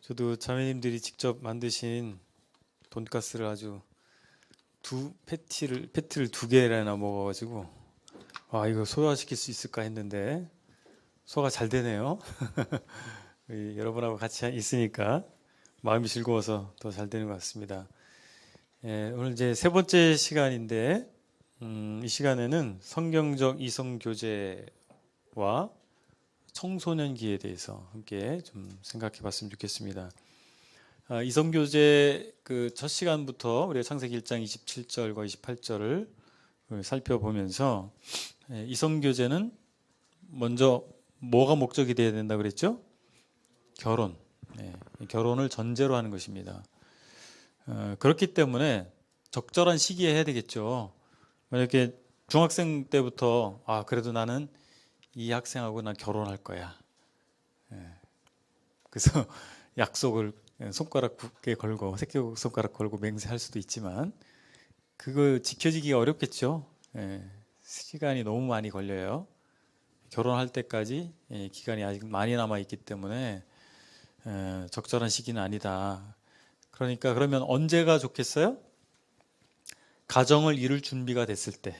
저도 자매님들이 직접 만드신 돈가스를 아주 패티를 2개나 먹어가지고 이거 소화시킬 수 있을까 했는데 소화가 잘 되네요. 여러분하고 같이 있으니까 마음이 즐거워서 더 잘 되는 것 같습니다. 오늘 이제 3번째 시간인데 이 시간에는 성경적 이성교제와 청소년기에 대해서 함께 좀 생각해 봤으면 좋겠습니다. 이성교제 그 첫 시간부터 우리가 창세기 1장 27절과 28절을 살펴보면서 이성교제는 먼저 뭐가 목적이 되어야 된다 그랬죠? 결혼. 결혼을 전제로 하는 것입니다. 그렇기 때문에 적절한 시기에 해야 되겠죠. 만약에 중학생 때부터 그래도 나는 이 학생하고 난 결혼할 거야. 그래서 약속을 손가락에 걸고 새끼손가락 걸고 맹세할 수도 있지만 그거 지켜지기가 어렵겠죠. 시간이 너무 많이 걸려요. 결혼할 때까지 기간이 아직 많이 남아 있기 때문에 적절한 시기는 아니다. 그러니까 그러면 언제가 좋겠어요? 가정을 이룰 준비가 됐을 때.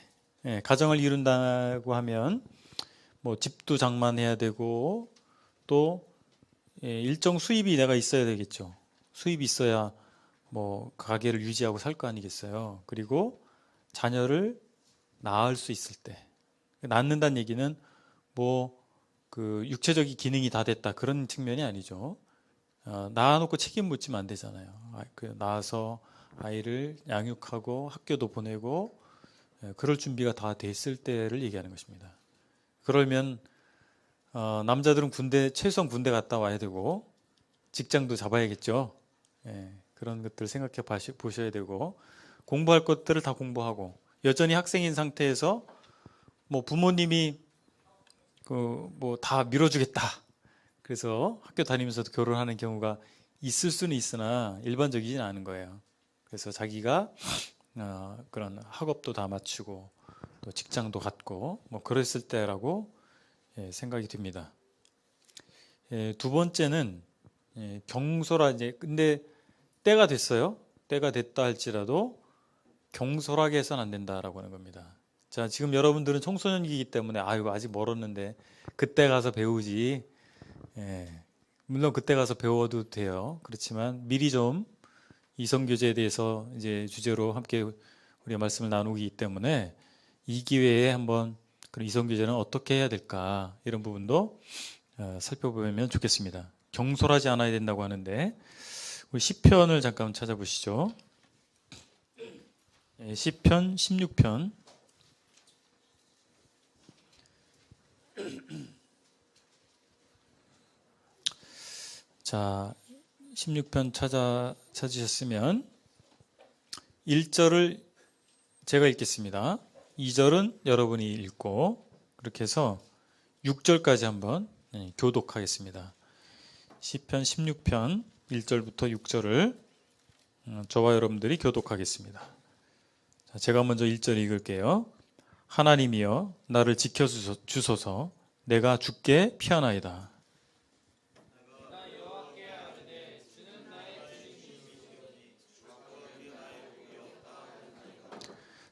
가정을 이룬다고 하면 뭐 집도 장만해야 되고 또 일정 수입이 내가 있어야 되겠죠. 수입이 있어야 뭐 가게를 유지하고 살 거 아니겠어요. 그리고 자녀를 낳을 수 있을 때. 낳는다는 얘기는 뭐 그 육체적인 기능이 다 됐다 그런 측면이 아니죠. 낳아놓고 책임 묻지면 안 되잖아요. 낳아서 아이를 양육하고 학교도 보내고 그럴 준비가 다 됐을 때를 얘기하는 것입니다. 그러면 남자들은 최소한 군대 갔다 와야 되고 직장도 잡아야겠죠. 그런 것들 생각해 보셔야 되고 공부할 것들을 다 공부하고 여전히 학생인 상태에서 뭐 부모님이 뭐 다 밀어주겠다. 그래서 학교 다니면서도 결혼하는 경우가 있을 수는 있으나 일반적이지는 않은 거예요. 그래서 자기가 그런 학업도 다 마치고 또 직장도 갖고 뭐 그랬을 때라고 생각이 듭니다. 2번째는 경솔하게 근데 때가 됐어요. 때가 됐다 할지라도 경솔하게 해서는 안 된다라고 하는 겁니다. 자, 지금 여러분들은 청소년기이기 때문에 아직 멀었는데 그때 가서 배우지. 물론 그때 가서 배워도 돼요. 그렇지만 미리 좀 이성교제에 대해서 이제 주제로 함께 우리가 말씀을 나누기 때문에 이 기회에 한번 그런 이성교제는 어떻게 해야 될까 이런 부분도 살펴보면 좋겠습니다. 경솔하지 않아야 된다고 하는데 우리 시편을 잠깐 찾아보시죠. 시편 16편. 자, 16편 찾으셨으면 1절을 제가 읽겠습니다. 2절은 여러분이 읽고 그렇게 해서 6절까지 한번 교독하겠습니다. 시편 16편 1절부터 6절을 저와 여러분들이 교독하겠습니다. 자, 제가 먼저 1절 읽을게요. 하나님이여 나를 지켜주소서. 내가 주께 피하나이다.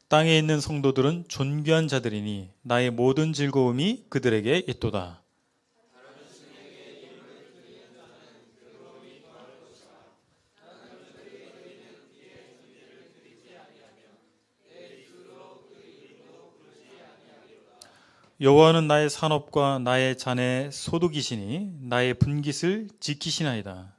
땅에 있는 성도들은 존귀한 자들이니 나의 모든 즐거움이 그들에게 있도다. 여호와는 나의 산업과 나의 잔의 소득이시니 나의 분깃을 지키시나이다.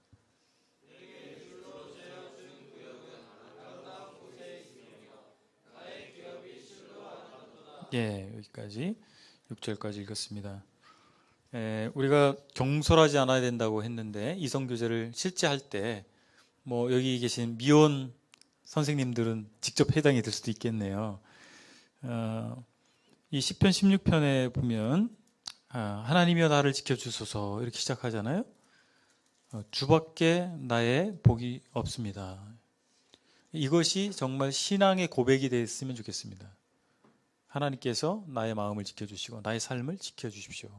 여기까지 6절까지 읽었습니다. 우리가 경솔하지 않아야 된다고 했는데 이성교제를 실제 할 때 뭐 여기 계신 미혼 선생님들은 직접 해당이 될 수도 있겠네요. 이 시편 16편에 보면 하나님이여 나를 지켜주소서 이렇게 시작하잖아요. 주밖에 나의 복이 없습니다. 이것이 정말 신앙의 고백이 됐으면 좋겠습니다. 하나님께서 나의 마음을 지켜주시고 나의 삶을 지켜주십시오.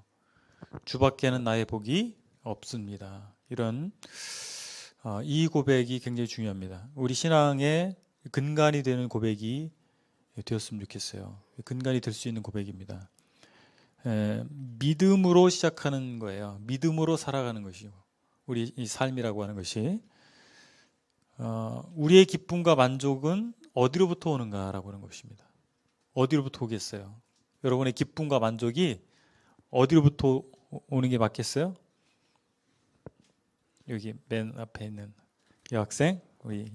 주밖에는 나의 복이 없습니다. 이런 이 고백이 굉장히 중요합니다. 우리 신앙의 근간이 되는 고백이 되었으면 좋겠어요. 근간이 될 수 있는 고백입니다. 믿음으로 시작하는 거예요. 믿음으로 살아가는 것이고, 우리 이 삶이라고 하는 것이 우리의 기쁨과 만족은 어디로부터 오는가라고 하는 것입니다. 어디로부터 오겠어요? 여러분의 기쁨과 만족이 어디로부터 오는 게 맞겠어요? 여기 맨 앞에 있는 여학생, 우리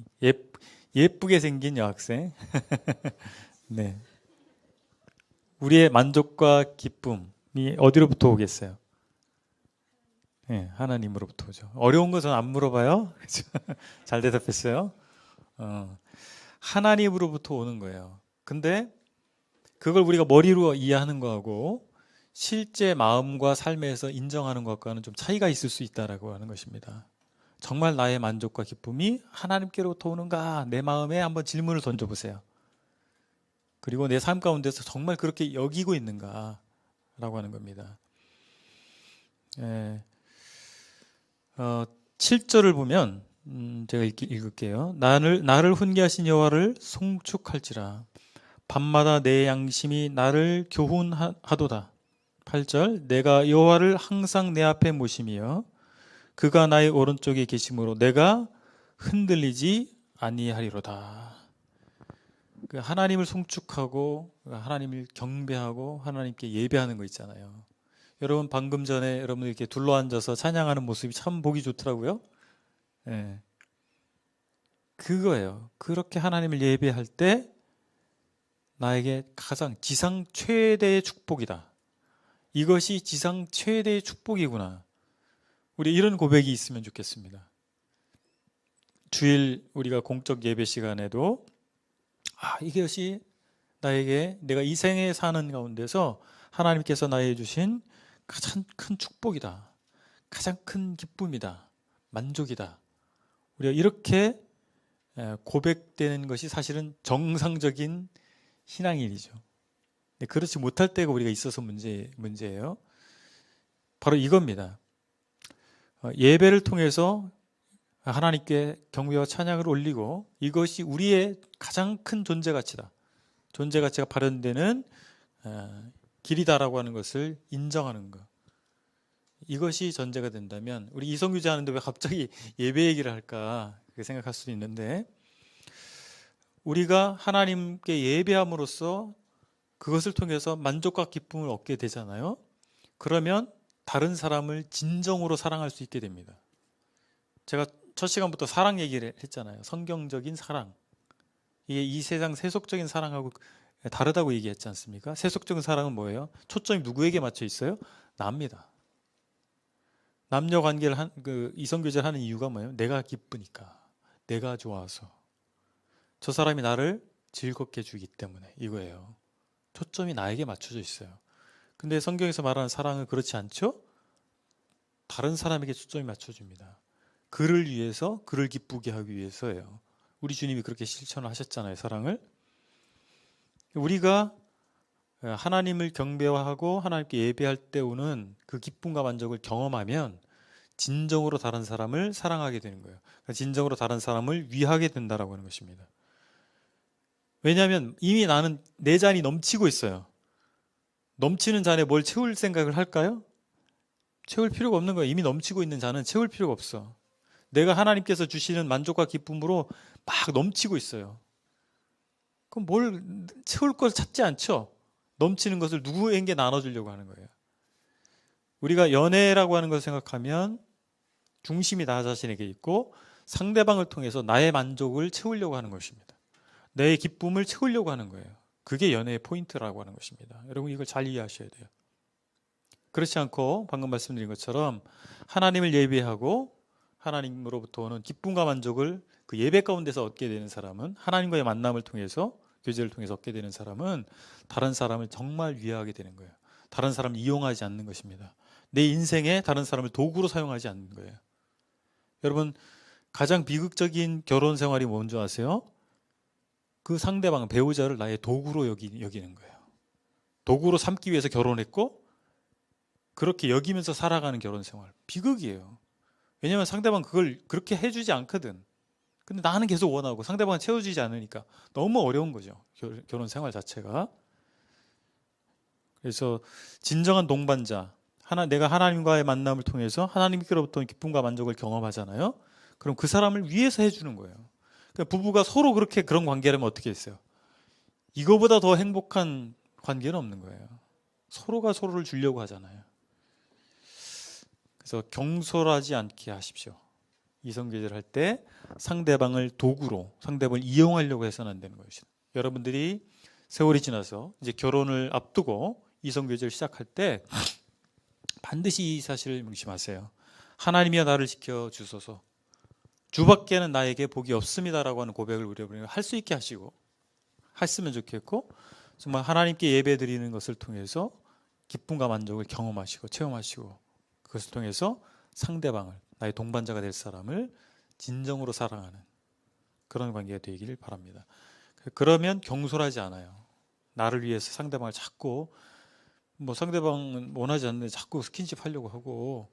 예쁘게 생긴 여학생. 네. 우리의 만족과 기쁨이 어디로부터 오겠어요? 네, 하나님으로부터 오죠. 어려운 것은 안 물어봐요. 잘 대답했어요. 하나님으로부터 오는 거예요. 근데 그걸 우리가 머리로 이해하는 거하고 실제 마음과 삶에서 인정하는 것과는 좀 차이가 있을 수 있다라고 하는 것입니다. 정말 나의 만족과 기쁨이 하나님께로부터 오는가? 내 마음에 한번 질문을 던져보세요. 그리고 내 삶 가운데서 정말 그렇게 여기고 있는가? 라고 하는 겁니다. 7절을 보면 제가 읽을게요. 나를 훈계하신 여호와를 송축할지라. 밤마다 내 양심이 나를 교훈하도다. 8절 내가 여호와를 항상 내 앞에 모심이여 그가 나의 오른쪽에 계심으로 내가 흔들리지 아니하리로다. 하나님을 송축하고 하나님을 경배하고 하나님께 예배하는 거 있잖아요. 여러분 방금 전에 여러분 이렇게 둘러앉아서 찬양하는 모습이 참 보기 좋더라고요. 네. 그거예요. 그렇게 하나님을 예배할 때 나에게 가장 지상 최대의 축복이다. 이것이 지상 최대의 축복이구나. 우리 이런 고백이 있으면 좋겠습니다. 주일 우리가 공적 예배 시간에도 이것이 나에게 내가 이 생에 사는 가운데서 하나님께서 나에게 주신 가장 큰 축복이다. 가장 큰 기쁨이다. 만족이다. 우리가 이렇게 고백되는 것이 사실은 정상적인 신앙인이죠. 그렇지 못할 때가 우리가 있어서 문제예요. 바로 이겁니다. 예배를 통해서 하나님께 경배와 찬양을 올리고 이것이 우리의 가장 큰 존재 가치다. 존재 가치가 발현되는 길이다라고 하는 것을 인정하는 것. 이것이 전제가 된다면 우리 이성규제 하는데 왜 갑자기 예배 얘기를 할까 그렇게 생각할 수도 있는데 우리가 하나님께 예배함으로써 그것을 통해서 만족과 기쁨을 얻게 되잖아요. 그러면 다른 사람을 진정으로 사랑할 수 있게 됩니다. 제가 첫 시간부터 사랑 얘기를 했잖아요. 성경적인 사랑. 이게 이 세상 세속적인 사랑하고 다르다고 얘기했지 않습니까? 세속적인 사랑은 뭐예요? 초점이 누구에게 맞춰 있어요? 납니다. 남녀 관계를 이성교제를 하는 이유가 뭐예요? 내가 기쁘니까. 내가 좋아서. 저 사람이 나를 즐겁게 해주기 때문에 이거예요. 초점이 나에게 맞춰져 있어요. 근데 성경에서 말하는 사랑은 그렇지 않죠? 다른 사람에게 초점이 맞춰집니다. 그를 위해서, 그를 기쁘게 하기 위해서예요. 우리 주님이 그렇게 실천을 하셨잖아요, 사랑을. 우리가 하나님을 경배하고 하나님께 예배할 때 오는 그 기쁨과 만족을 경험하면 진정으로 다른 사람을 사랑하게 되는 거예요. 진정으로 다른 사람을 위하게 된다라고 하는 것입니다. 왜냐하면 이미 나는 내 잔이 넘치고 있어요. 넘치는 잔에 뭘 채울 생각을 할까요? 채울 필요가 없는 거예요. 이미 넘치고 있는 잔은 채울 필요가 없어. 내가 하나님께서 주시는 만족과 기쁨으로 막 넘치고 있어요. 그럼 뭘 채울 걸 찾지 않죠? 넘치는 것을 누구에게 나눠주려고 하는 거예요. 우리가 연애라고 하는 걸 생각하면 중심이 나 자신에게 있고 상대방을 통해서 나의 만족을 채우려고 하는 것입니다. 내 기쁨을 채우려고 하는 거예요. 그게 연애의 포인트라고 하는 것입니다. 여러분 이걸 잘 이해하셔야 돼요. 그렇지 않고 방금 말씀드린 것처럼 하나님을 예배하고 하나님으로부터 오는 기쁨과 만족을 그 예배 가운데서 얻게 되는 사람은 하나님과의 만남을 통해서 교제를 통해서 얻게 되는 사람은 다른 사람을 정말 위하게 되는 거예요. 다른 사람을 이용하지 않는 것입니다. 내 인생에 다른 사람을 도구로 사용하지 않는 거예요. 여러분 가장 비극적인 결혼 생활이 뭔지 아세요? 그 상대방 배우자를 나의 도구로 여기는 거예요. 도구로 삼기 위해서 결혼했고 그렇게 여기면서 살아가는 결혼 생활 비극이에요. 왜냐면 상대방 그걸 그렇게 해주지 않거든. 근데 나는 계속 원하고 상대방은 채워주지 않으니까 너무 어려운 거죠. 결혼 생활 자체가. 그래서 진정한 동반자, 내가 하나님과의 만남을 통해서 하나님께로부터 기쁨과 만족을 경험하잖아요. 그럼 그 사람을 위해서 해주는 거예요. 그러니까 부부가 서로 그렇게 그런 관계라면 어떻게 했어요? 이거보다 더 행복한 관계는 없는 거예요. 서로가 서로를 주려고 하잖아요. 그래서 경솔하지 않게 하십시오. 이성교제를 할 때 상대방을 도구로, 상대방을 이용하려고 해서는 안 되는 것이다. 여러분들이 세월이 지나서 이제 결혼을 앞두고 이성교제를 시작할 때 반드시 이 사실을 명심하세요. 하나님이여 나를 지켜주소서. 주밖에는 나에게 복이 없습니다라고 하는 고백을 우리 할 수 있게 하시고 했으면 좋겠고, 정말 하나님께 예배 드리는 것을 통해서 기쁨과 만족을 경험하시고 체험하시고, 그것을 통해서 상대방을, 나의 동반자가 될 사람을 진정으로 사랑하는 그런 관계가 되기를 바랍니다. 그러면 경솔하지 않아요. 나를 위해서 상대방을 자꾸 상대방은 원하지 않는데 자꾸 스킨십 하려고 하고,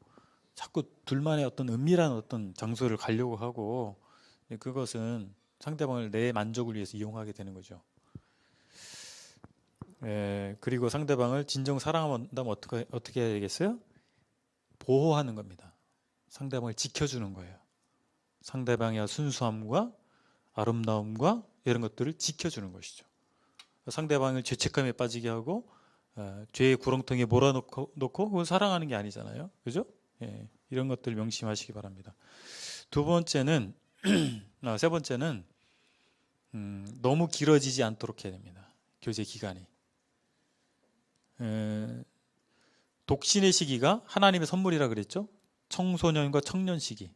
자꾸 둘만의 어떤 은밀한 어떤 장소를 가려고 하고, 그것은 상대방을 내 만족을 위해서 이용하게 되는 거죠. 그리고 상대방을 진정 사랑한다면 어떻게 해야 되겠어요? 보호하는 겁니다. 상대방을 지켜주는 거예요. 상대방의 순수함과 아름다움과 이런 것들을 지켜주는 것이죠. 상대방을 죄책감에 빠지게 하고 죄의 구렁텅이에 몰아넣고 그걸 사랑하는 게 아니잖아요. 그죠? 이런 것들을 명심하시기 바랍니다. 세 번째는 너무 길어지지 않도록 해야 됩니다. 교제 기간이. 독신의 시기가 하나님의 선물이라 그랬죠. 청소년과 청년 시기,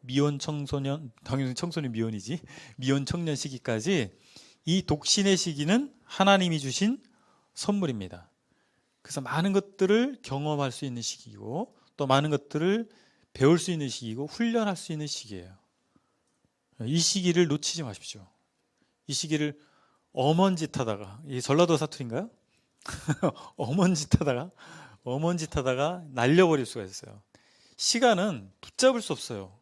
미혼 청소년, 당연히 청소년 미혼이지, 미혼 청년 시기까지 이 독신의 시기는 하나님이 주신 선물입니다. 그래서 많은 것들을 경험할 수 있는 시기이고, 또 많은 것들을 배울 수 있는 시기이고, 훈련할 수 있는 시기예요. 이 시기를 놓치지 마십시오. 이 시기를 어먼짓 하다가, 이 전라도 사투리인가요? 어먼짓 하다가 날려버릴 수가 있어요. 시간은 붙잡을 수 없어요.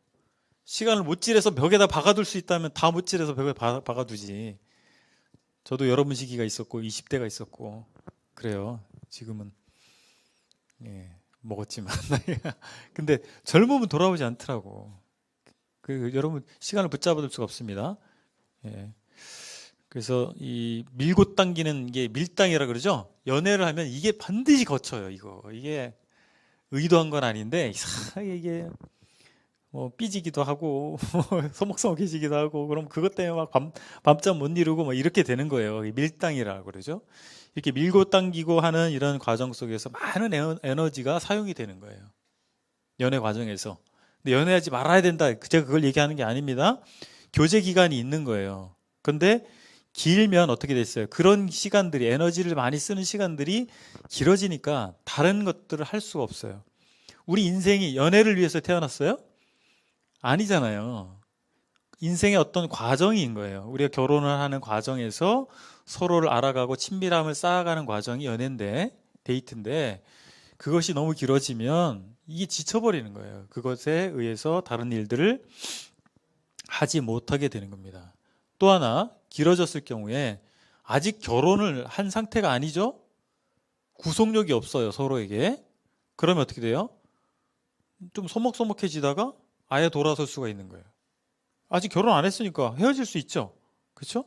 시간을 못질해서 벽에다 박아둘 수 있다면 다 못질해서 벽에 박아두지. 저도 여러분 시기가 있었고 20대가 있었고 그래요. 지금은 먹었지만 근데 젊으면 돌아오지 않더라고. 여러분 시간을 붙잡아둘 수가 없습니다. 그래서 이 밀고 당기는 게 밀당이라 그러죠. 연애를 하면 이게 반드시 거쳐요. 이게 의도한 건 아닌데 이상하게 이게 삐지기도 하고 서먹서먹해지기도 하고, 그럼 그것 때문에 막 밤잠 못 이루고 막 이렇게 되는 거예요. 밀당이라고 그러죠. 이렇게 밀고 당기고 하는 이런 과정 속에서 많은 에너지가 사용이 되는 거예요. 연애 과정에서. 근데 연애하지 말아야 된다, 제가 그걸 얘기하는 게 아닙니다. 교제 기간이 있는 거예요. 근데 길면 어떻게 됐어요? 그런 시간들이, 에너지를 많이 쓰는 시간들이 길어지니까 다른 것들을 할 수가 없어요. 우리 인생이 연애를 위해서 태어났어요? 아니잖아요. 인생의 어떤 과정인 거예요. 우리가 결혼을 하는 과정에서 서로를 알아가고 친밀함을 쌓아가는 과정이 연애인데, 데이트인데, 그것이 너무 길어지면 이게 지쳐버리는 거예요. 그것에 의해서 다른 일들을 하지 못하게 되는 겁니다. 또 하나, 길어졌을 경우에 아직 결혼을 한 상태가 아니죠? 구속력이 없어요, 서로에게. 그러면 어떻게 돼요? 좀 서먹서먹해지다가 아예 돌아설 수가 있는 거예요. 아직 결혼 안 했으니까 헤어질 수 있죠. 그렇죠?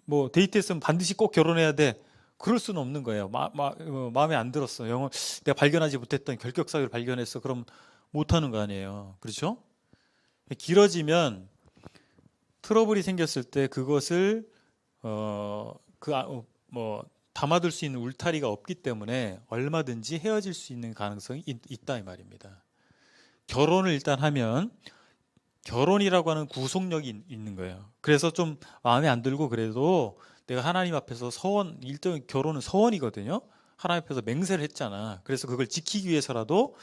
뭐 데이트했으면 반드시 꼭 결혼해야 돼. 그럴 수는 없는 거예요. 마음에 안 들었어. 내가 발견하지 못했던 결격 사유를 발견했어. 그럼 못 하는 거 아니에요. 그렇죠? 길어지면 트러블이 생겼을 때 그것을 담아둘 수 있는 울타리가 없기 때문에 얼마든지 헤어질 수 있는 가능성이 있다 이 말입니다. 결혼을 일단 하면 결혼이라고 하는 구속력이 있는 거예요. 그래서 좀 마음에 안 들고 그래도 내가 하나님 앞에서 일종의 결혼은 서원이거든요. 하나님 앞에서 맹세를 했잖아. 그래서 그걸 지키기 위해서라도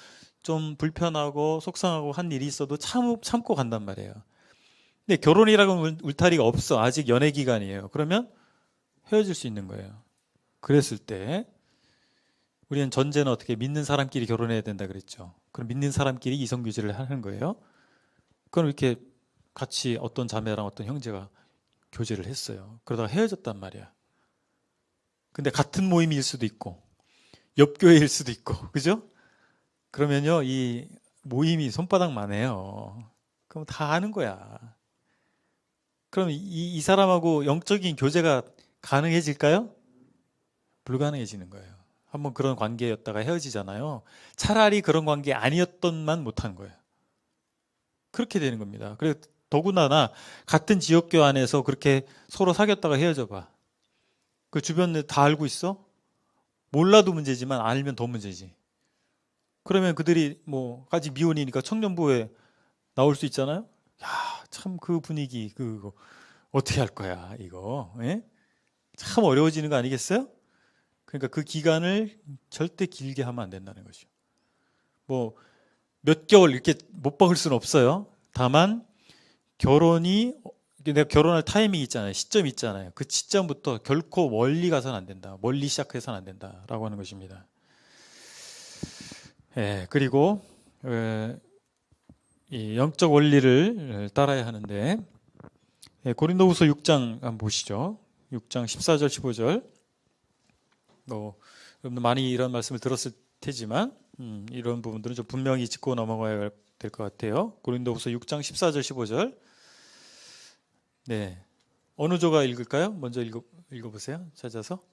좀 불편하고 속상하고 한 일이 있어도 참고 간단 말이에요. 근데 결혼이라고 하는 울타리가 없어. 아직 연애 기간이에요. 그러면 헤어질 수 있는 거예요. 그랬을 때 우리는 전제는 어떻게 믿는 사람끼리 결혼해야 된다 그랬죠. 그럼 믿는 사람끼리 이성교제를 하는 거예요. 그럼 이렇게 같이 어떤 자매랑 어떤 형제가 교제를 했어요. 그러다가 헤어졌단 말이야. 근데 같은 모임일 수도 있고 옆 교회일 수도 있고 그죠? 그러면요 이 모임이 손바닥만 해요. 그럼 다 아는 거야. 그럼 이 사람하고 영적인 교제가 가능해질까요? 불가능해지는 거예요. 한번 그런 관계였다가 헤어지잖아요. 차라리 그런 관계 아니었던만 못한 거예요. 그렇게 되는 겁니다. 그래서 더군다나 같은 지역교 안에서 그렇게 서로 사귀었다가 헤어져 봐. 그 주변에 다 알고 있어? 몰라도 문제지만 알면 더 문제지. 그러면 그들이 뭐 아직 미혼이니까 청년부에 나올 수 있잖아요. 야, 참 그 분위기 그거 어떻게 할 거야 이거. 예? 참 어려워지는 거 아니겠어요? 그러니까 그 기간을 절대 길게 하면 안 된다는 거죠. 뭐 몇 개월 이렇게 못 박을 수는 없어요. 다만 결혼이 내가 결혼할 타이밍 있잖아요. 시점이 있잖아요. 그 시점부터 결코 멀리 가서는 안 된다. 멀리 시작해서는 안 된다라고 하는 것입니다. 예, 그리고 이 영적 원리를 따라야 하는데 예, 고린도후서 6장 한번 보시죠. 6장 14절 15절. 여러분들 많이 이런 말씀을 들었을 테지만 이런 부분들은 좀 분명히 짚고 넘어가야 될 것 같아요. 고린도후서 6장 14절 15절. 네, 어느 조가 읽을까요? 먼저 읽어보세요. 찾아서.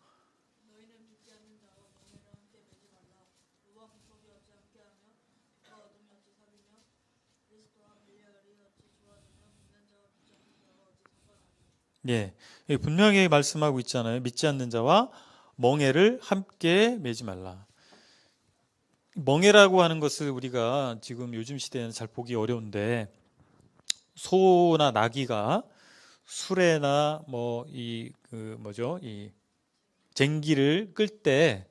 예, 분명히 말씀하고 있잖아요. 믿지 않는 자와 멍에를 함께 매지 말라. 멍에라고 하는 것을 우리가 지금 요즘 시대에는 잘 보기 어려운데 소나 나귀가 수레나 뭐 이 쟁기를 끌 때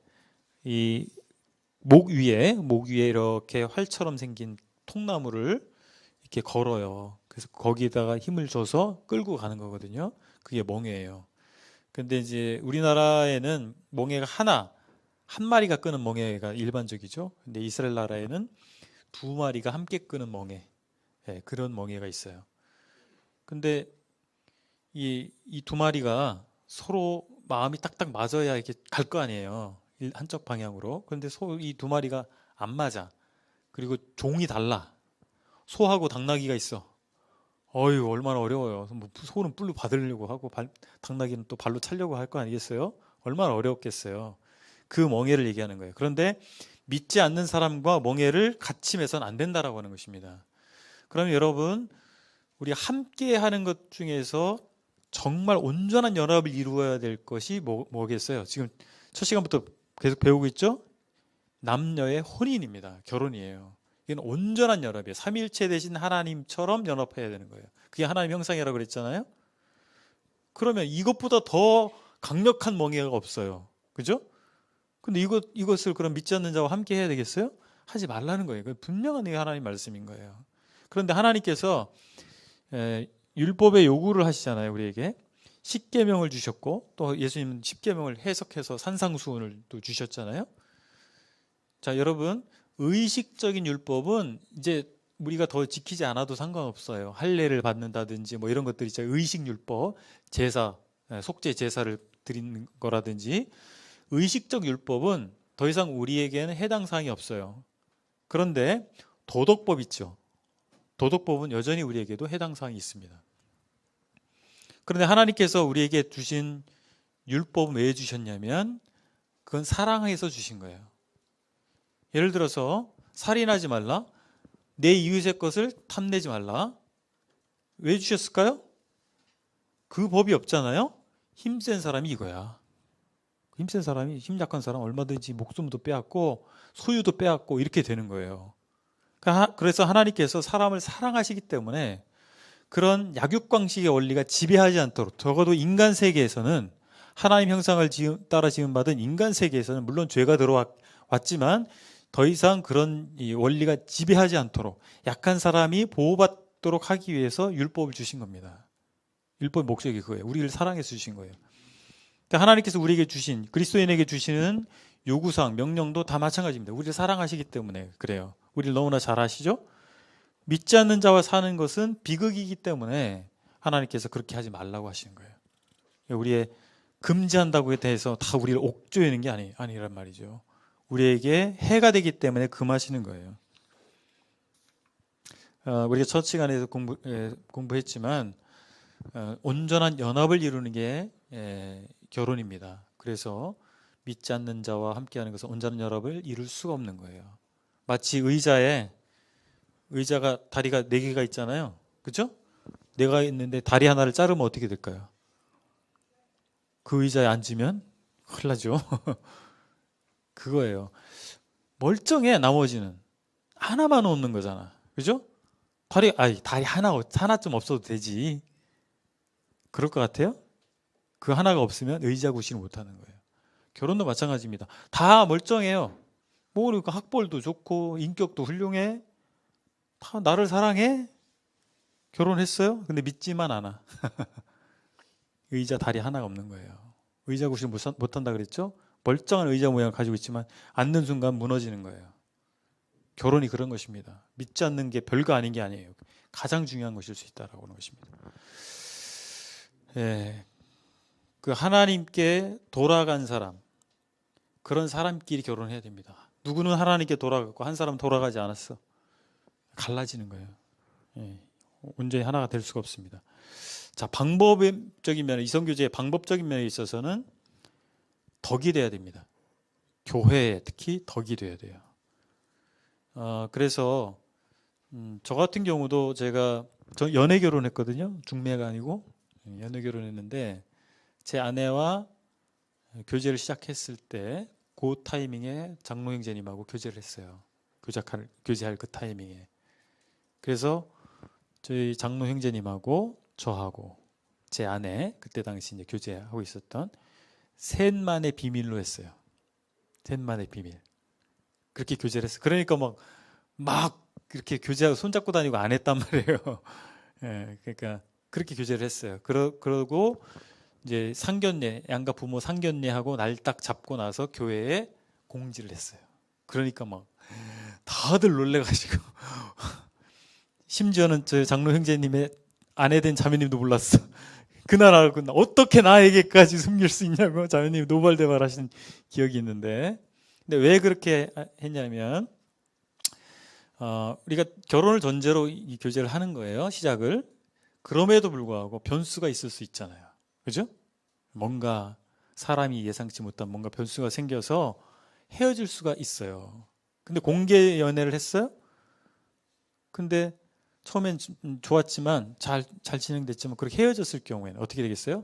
이 목 위에 이렇게 활처럼 생긴 통나무를 이렇게 걸어요. 그래서 거기에다가 힘을 줘서 끌고 가는 거거든요. 그게 멍에예요. 근데 이제 우리나라에는 멍에가 한 마리가 끄는 멍에가 일반적이죠. 근데 이스라엘 나라에는 두 마리가 함께 끄는 멍에, 예, 그런 멍에가 있어요. 근데 이 두 마리가 서로 마음이 딱딱 맞아야 이렇게 갈 거 아니에요. 한쪽 방향으로. 그런데 이 두 마리가 안 맞아. 그리고 종이 달라. 소하고 당나귀가 있어. 어휴, 얼마나 어려워요. 뭐 소는 뿔로 받으려고 하고 당나귀는 또 발로 차려고 할 거 아니겠어요? 얼마나 어려웠겠어요. 그 멍에를 얘기하는 거예요. 그런데 믿지 않는 사람과 멍에를 같이 매서는 안 된다라고 하는 것입니다. 그러면 여러분, 우리 함께 하는 것 중에서 정말 온전한 연합을 이루어야 될 것이 뭐겠어요? 지금 첫 시간부터 계속 배우고 있죠? 남녀의 혼인입니다. 결혼이에요. 이건 온전한 연합이에요. 삼위일체 대신 하나님처럼 연합해야 되는 거예요. 그게 하나님 형상이라고 그랬잖아요. 그러면 이것보다 더 강력한 멍에가 없어요. 그죠? 근데 이것을 그럼 믿지 않는 자와 함께 해야 되겠어요? 하지 말라는 거예요. 분명한 게 하나님 말씀인 거예요. 그런데 하나님께서 율법의 요구를 하시잖아요. 우리에게 십계명을 주셨고 또 예수님은 십계명을 해석해서 산상수훈을 또 주셨잖아요. 자, 여러분, 의식적인 율법은 이제 우리가 더 지키지 않아도 상관없어요. 할례를 받는다든지 뭐 이런 것들이 있죠. 의식 율법, 제사, 속죄 제사를 드리는 거라든지 의식적 율법은 더 이상 우리에게는 해당 사항이 없어요. 그런데 도덕법 있죠. 도덕법은 여전히 우리에게도 해당 사항이 있습니다. 그런데 하나님께서 우리에게 주신 율법은 왜 주셨냐면 그건 사랑해서 주신 거예요. 예를 들어서 살인하지 말라, 내 이웃의 것을 탐내지 말라. 왜 주셨을까요? 그 법이 없잖아요. 힘센 사람이 이거야. 힘센 사람이, 힘 약한 사람 얼마든지 목숨도 빼앗고 소유도 빼앗고 이렇게 되는 거예요. 그래서 하나님께서 사람을 사랑하시기 때문에 그런 약육강식의 원리가 지배하지 않도록, 적어도 인간 세계에서는 하나님 형상을 따라 지음받은 인간 세계에서는 물론 죄가 들어왔지만 더 이상 그런 이 원리가 지배하지 않도록 약한 사람이 보호받도록 하기 위해서 율법을 주신 겁니다. 율법 목적이 그거예요. 우리를 사랑해서 주신 거예요. 그러니까 하나님께서 우리에게 주신, 그리스도인에게 주시는 요구사항, 명령도 다 마찬가지입니다. 우리를 사랑하시기 때문에 그래요. 우리를 너무나 잘 아시죠? 믿지 않는 자와 사는 것은 비극이기 때문에 하나님께서 그렇게 하지 말라고 하시는 거예요. 우리의 금지한다고에 대해서 다 우리를 옥죄이는 게 아니란 말이죠. 우리에게 해가 되기 때문에 금하시는 거예요. 우리가 첫 시간에서 공부했지만 온전한 연합을 이루는 게 결혼입니다. 그래서 믿지 않는 자와 함께하는 것은 온전한 연합을 이룰 수가 없는 거예요. 마치 의자가 다리가 4개가 있잖아요. 그렇죠? 4개가 있는데 다리 하나를 자르면 어떻게 될까요? 그 의자에 앉으면 큰일 나죠. 그거예요. 멀쩡해. 나머지는 하나만 없는 거잖아. 그죠? 다리 하나쯤 없어도 되지. 그럴 것 같아요? 그 하나가 없으면 의자 구실을 못하는 거예요. 결혼도 마찬가지입니다. 다 멀쩡해요. 뭐 그러니까 학벌도 좋고 인격도 훌륭해. 다 나를 사랑해. 결혼했어요? 근데 믿지만 않아. 의자 다리 하나가 없는 거예요. 의자 구실 못한다 그랬죠? 멀쩡한 의자 모양을 가지고 있지만 앉는 순간 무너지는 거예요. 결혼이 그런 것입니다. 믿지 않는 게 별거 아닌 게 아니에요. 가장 중요한 것일 수 있다라고 하는 것입니다. 그 하나님께 돌아간 사람, 그런 사람끼리 결혼해야 됩니다. 누구는 하나님께 돌아갔고 한 사람은 돌아가지 않았어. 갈라지는 거예요. 온전히 하나가 될 수가 없습니다. 자, 방법적인 면, 이성교제의 방법적인 면에 있어서는 덕이 돼야 됩니다. 교회에 특히 덕이 돼야 돼요. 그래서 저 같은 경우도 저 연애 결혼했거든요. 중매가 아니고 연애 결혼했는데 제 아내와 교제를 시작했을 때 그 타이밍에 장로 형제님하고 교제를 했어요. 교제할 그 타이밍에. 그래서 저희 장로 형제님하고 저하고 제 아내 그때 당시 이제 교제하고 있었던 셋만의 비밀로 했어요. 셋만의 비밀. 그렇게 교제를 했어요. 그러니까 막 이렇게 교제하고 손잡고 다니고 안 했단 말이에요. 그러니까 그렇게 교제를 했어요. 그러고 이제 상견례, 양가 부모 상견례하고 날 딱 잡고 나서 교회에 공지를 했어요. 그러니까 막 다들 놀래가지고 심지어는 저 장로 형제님의 아내 된 자매님도 몰랐어. 그날 알고 어떻게 나에게까지 숨길 수 있냐고 자매님이 노발대발하신 기억이 있는데, 근데 왜 그렇게 했냐면 우리가 결혼을 전제로 이 교제를 하는 거예요. 시작을. 그럼에도 불구하고 변수가 있을 수 있잖아요. 그죠? 뭔가 사람이 예상치 못한 뭔가 변수가 생겨서 헤어질 수가 있어요. 근데 공개 연애를 했어요? 근데 처음엔 좋았지만 잘 진행됐지만 그렇게 헤어졌을 경우에는 어떻게 되겠어요?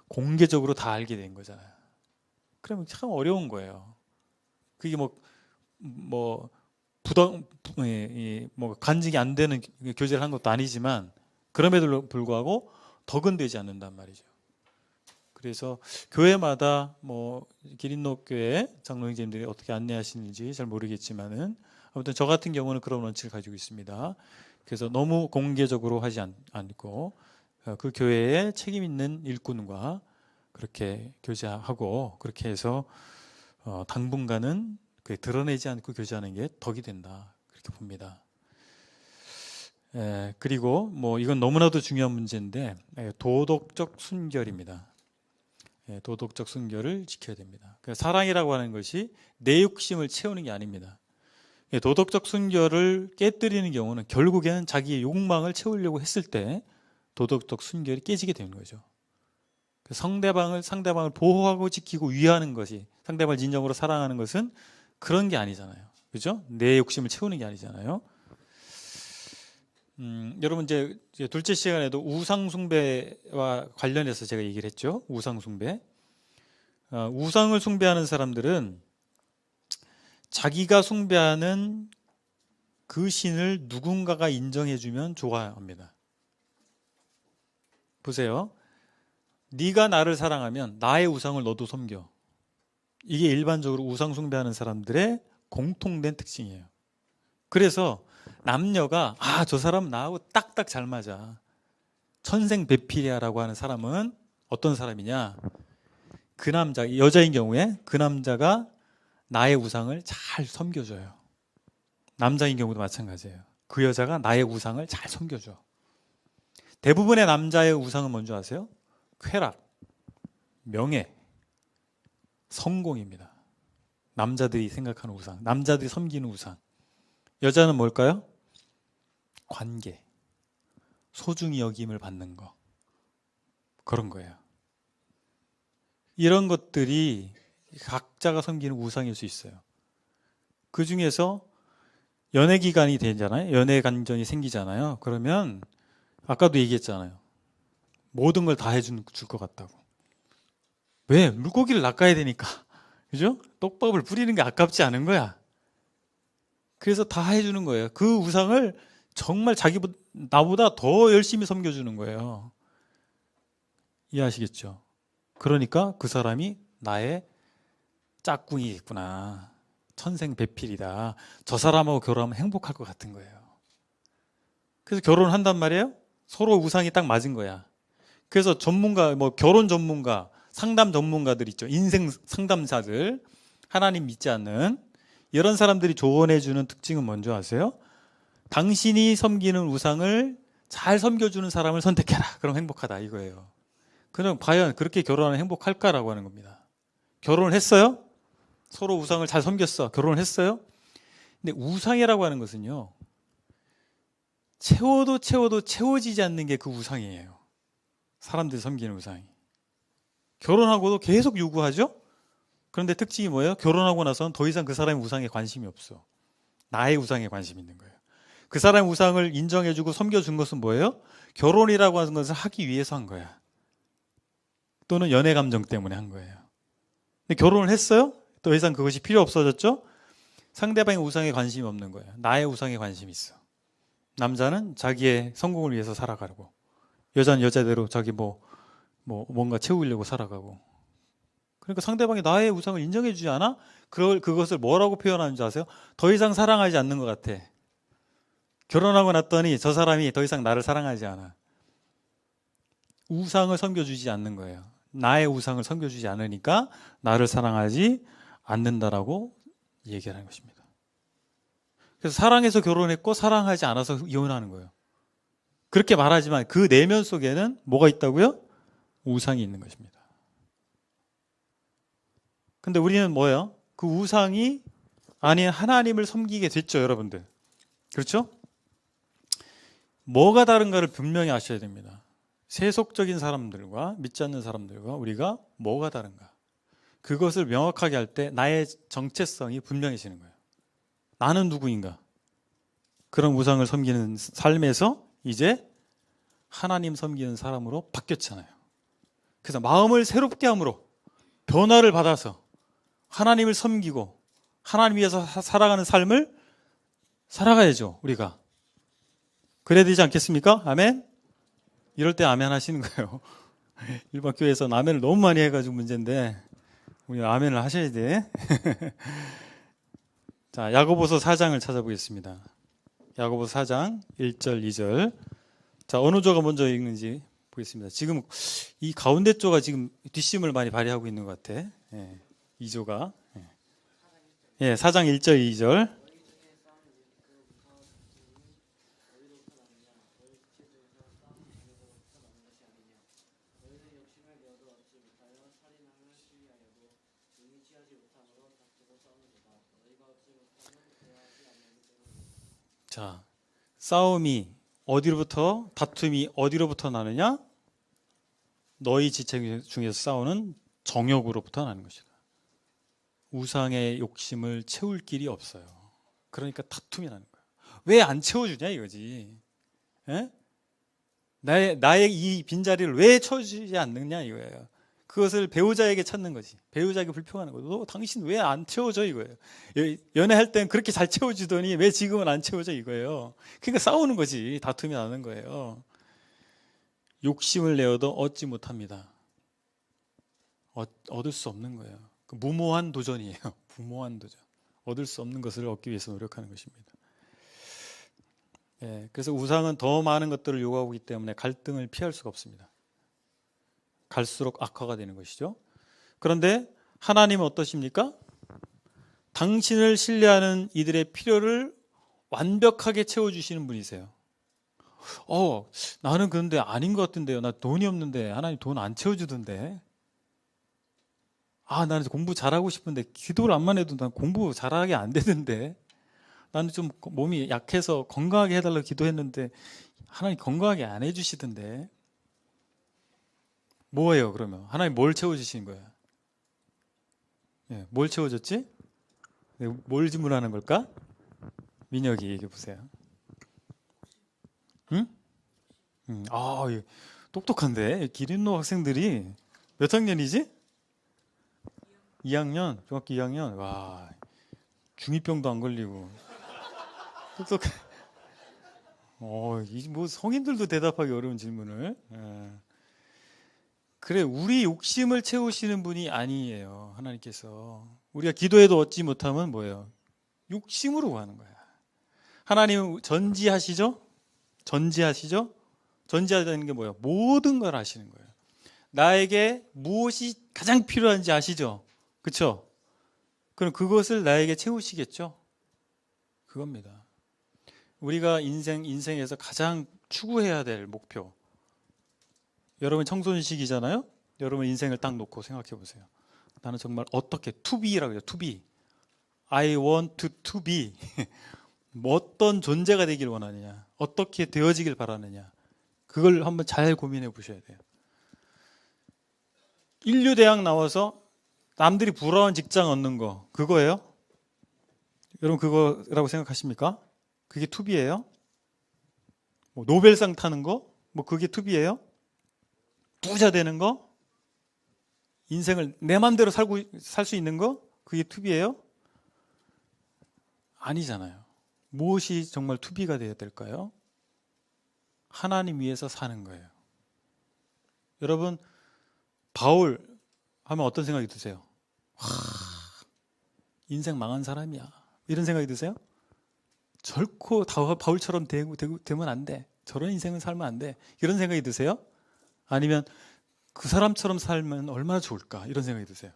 공개적으로 다 알게 된 거잖아요. 그러면 참 어려운 거예요. 그게 간직이 안 되는 교제를 한 것도 아니지만 그럼에도 불구하고 덕은 되지 않는단 말이죠. 그래서 교회마다 기린노 교회 장로 형제님들이 어떻게 안내하시는지 잘 모르겠지만은 아무튼 저 같은 경우는 그런 원칙을 가지고 있습니다. 그래서 너무 공개적으로 하지 않고 그 교회에 책임 있는 일꾼과 그렇게 교제하고 그렇게 해서 당분간은 드러내지 않고 교제하는 게 덕이 된다, 그렇게 봅니다. 그리고 이건 너무나도 중요한 문제인데 도덕적 순결입니다. 도덕적 순결을 지켜야 됩니다. 사랑이라고 하는 것이 내 욕심을 채우는 게 아닙니다. 도덕적 순결을 깨뜨리는 경우는 결국에는 자기의 욕망을 채우려고 했을 때 도덕적 순결이 깨지게 되는 거죠. 상대방을 보호하고 지키고 위하는 것이, 상대방을 진정으로 사랑하는 것은 그런 게 아니잖아요. 그죠? 내 욕심을 채우는 게 아니잖아요. 여러분 이제 둘째 시간에도 우상숭배와 관련해서 제가 얘기를 했죠. 우상숭배. 우상을 숭배하는 사람들은 자기가 숭배하는 그 신을 누군가가 인정해주면 좋아합니다. 보세요. 네가 나를 사랑하면 나의 우상을 너도 섬겨. 이게 일반적으로 우상 숭배하는 사람들의 공통된 특징이에요. 그래서 남녀가 저 사람은 나하고 딱딱 잘 맞아, 천생배필이야라고 하는 사람은 어떤 사람이냐? 그 남자, 여자인 경우에 그 남자가 나의 우상을 잘 섬겨줘요. 남자인 경우도 마찬가지예요. 그 여자가 나의 우상을 잘 섬겨줘. 대부분의 남자의 우상은 뭔지 아세요? 쾌락, 명예, 성공입니다. 남자들이 생각하는 우상, 남자들이 섬기는 우상. 여자는 뭘까요? 관계, 소중히 여김을 받는 거, 그런 거예요. 이런 것들이 각자가 섬기는 우상일 수 있어요. 그 중에서 연애 기간이 되잖아요. 연애 감정이 생기잖아요. 그러면 아까도 얘기했잖아요. 모든 걸 다 해줄 것 같다고. 왜? 물고기를 낚아야 되니까. 그죠? 떡밥을 부리는 게 아깝지 않은 거야. 그래서 다 해주는 거예요. 그 우상을 정말 나보다 더 열심히 섬겨주는 거예요. 이해하시겠죠? 그러니까 그 사람이 나의 짝꿍이겠구나. 천생배필이다. 저 사람하고 결혼하면 행복할 것 같은 거예요. 그래서 결혼한단 말이에요. 서로 우상이 딱 맞은 거야. 그래서 전문가, 결혼 전문가, 상담 전문가들 있죠. 인생 상담사들, 하나님 믿지 않는 이런 사람들이 조언해주는 특징은 뭔지 아세요? 당신이 섬기는 우상을 잘 섬겨주는 사람을 선택해라. 그럼 행복하다 이거예요. 그럼 과연 그렇게 결혼하면 행복할까라고 하는 겁니다. 결혼을 했어요? 서로 우상을 잘 섬겼어. 결혼을 했어요? 근데 우상이라고 하는 것은요, 채워도 채워지지 않는 게 그 우상이에요. 사람들이 섬기는 우상이. 결혼하고도 계속 요구하죠? 그런데 특징이 뭐예요? 결혼하고 나서는 더 이상 그 사람의 우상에 관심이 없어. 나의 우상에 관심이 있는 거예요. 그 사람의 우상을 인정해주고 섬겨준 것은 뭐예요? 결혼이라고 하는 것을 하기 위해서 한 거야. 또는 연애 감정 때문에 한 거예요. 근데 결혼을 했어요? 더 이상 그것이 필요 없어졌죠? 상대방의 우상에 관심이 없는 거예요. 나의 우상에 관심이 있어. 남자는 자기의 성공을 위해서 살아가고, 여자는 여자대로 자기 뭔가 채우려고 살아가고. 그러니까 상대방이 나의 우상을 인정해주지 않아? 그것을 뭐라고 표현하는 줄 아세요? 더 이상 사랑하지 않는 것 같아. 결혼하고 났더니 저 사람이 더 이상 나를 사랑하지 않아. 우상을 섬겨주지 않는 거예요. 나의 우상을 섬겨주지 않으니까 나를 사랑하지 않는다라고 얘기하는 것입니다. 그래서 사랑해서 결혼했고 사랑하지 않아서 이혼하는 거예요. 그렇게 말하지만 그 내면 속에는 뭐가 있다고요? 우상이 있는 것입니다. 근데 우리는 뭐예요? 그 우상이 아닌 하나님을 섬기게 됐죠, 여러분들. 그렇죠? 뭐가 다른가를 분명히 아셔야 됩니다. 세속적인 사람들과 믿지 않는 사람들과 우리가 뭐가 다른가? 그것을 명확하게 할 때 나의 정체성이 분명해지는 거예요. 나는 누구인가? 그런 우상을 섬기는 삶에서 이제 하나님 섬기는 사람으로 바뀌었잖아요. 그래서 마음을 새롭게 함으로 변화를 받아서 하나님을 섬기고 하나님 위해서 살아가는 삶을 살아가야죠, 우리가. 그래야 되지 않겠습니까? 아멘? 이럴 때 아멘 하시는 거예요. 일반 교회에서는 아멘을 너무 많이 해가지고 문제인데 우리 아멘을 하셔야 돼. 자, 야고보서 4장을 찾아보겠습니다. 야고보서 4장 1절, 2절. 자, 어느 조가 먼저 읽는지 보겠습니다. 지금 이 가운데 조가 지금 뒷심을 많이 발휘하고 있는 것 같아. 예, 이 조가. 예, 4장 1절, 2절. 자, 싸움이 어디로부터, 다툼이 어디로부터 나느냐? 너희 지체 중에서 싸우는 정욕으로부터 나는 것이다. 우상의 욕심을 채울 길이 없어요. 그러니까 다툼이 나는 거야. 왜 안 채워주냐 이거지. 예? 나의 이 빈자리를 왜 채워주지 않느냐 이거예요. 그것을 배우자에게 찾는 거지. 배우자에게 불평하는 거죠. 너 당신 왜 안 채워져 이거예요. 연애할 땐 그렇게 잘 채워주더니 왜 지금은 안 채워져 이거예요. 그러니까 싸우는 거지. 다툼이 나는 거예요. 욕심을 내어도 얻지 못합니다. 얻을 수 없는 거예요. 무모한 도전이에요. 무모한 도전. 얻을 수 없는 것을 얻기 위해서 노력하는 것입니다. 예, 그래서 우상은 더 많은 것들을 요구하기 때문에 갈등을 피할 수가 없습니다. 갈수록 악화가 되는 것이죠. 그런데 하나님은 어떠십니까? 당신을 신뢰하는 이들의 필요를 완벽하게 채워주시는 분이세요. 나는 그런데 아닌 것 같은데요. 나 돈이 없는데 하나님 돈 안 채워주던데. 나는 공부 잘하고 싶은데 기도를 안만 해도 난 공부 잘하게 안 되던데. 나는 좀 몸이 약해서 건강하게 해달라고 기도했는데 하나님 건강하게 안 해주시던데. 뭐예요 그러면? 하나님 뭘 채워주시는 거예요? 뭘 채워줬지? 뭘 질문하는 걸까? 민혁이 얘기해 보세요. 응? 똑똑한데 기린노 학생들이 몇 학년이지? 2학년, 중학교 2학년. 와, 중2병도 안 걸리고 똑똑해. 뭐 성인들도 대답하기 어려운 질문을. 그래, 우리 욕심을 채우시는 분이 아니에요. 하나님께서. 우리가 기도해도 얻지 못하면 뭐예요? 욕심으로 구하는 거야. 하나님은 전지하시죠? 전지하시죠? 전지하다는 게 뭐예요? 모든 걸 아시는 거예요. 나에게 무엇이 가장 필요한지 아시죠? 그렇죠? 그럼 그것을 나에게 채우시겠죠? 그겁니다. 우리가 인생에서 가장 추구해야 될 목표. 여러분 청소년식이잖아요? 여러분 인생을 딱 놓고 생각해 보세요. 나는 정말 어떻게 to be라고 해요. to be. I want to be. 뭐 어떤 존재가 되길 원하느냐. 어떻게 되어지길 바라느냐. 그걸 한번 잘 고민해 보셔야 돼요. 인류대학 나와서 남들이 부러워하는 직장 얻는 거 그거예요? 여러분 그거라고 생각하십니까? 그게 투비예요? 뭐 노벨상 타는 거? 뭐 그게 투비예요? 부자 되는 거? 인생을 내 맘대로 살 수 있는 거? 그게 투비예요? 아니잖아요. 무엇이 정말 투비가 되어야 될까요? 하나님 위해서 사는 거예요. 여러분 바울 하면 어떤 생각이 드세요? 인생 망한 사람이야. 이런 생각이 드세요? 결코 바울처럼 되면 안 돼. 저런 인생은 살면 안 돼. 이런 생각이 드세요? 아니면 그 사람처럼 살면 얼마나 좋을까? 이런 생각이 드세요?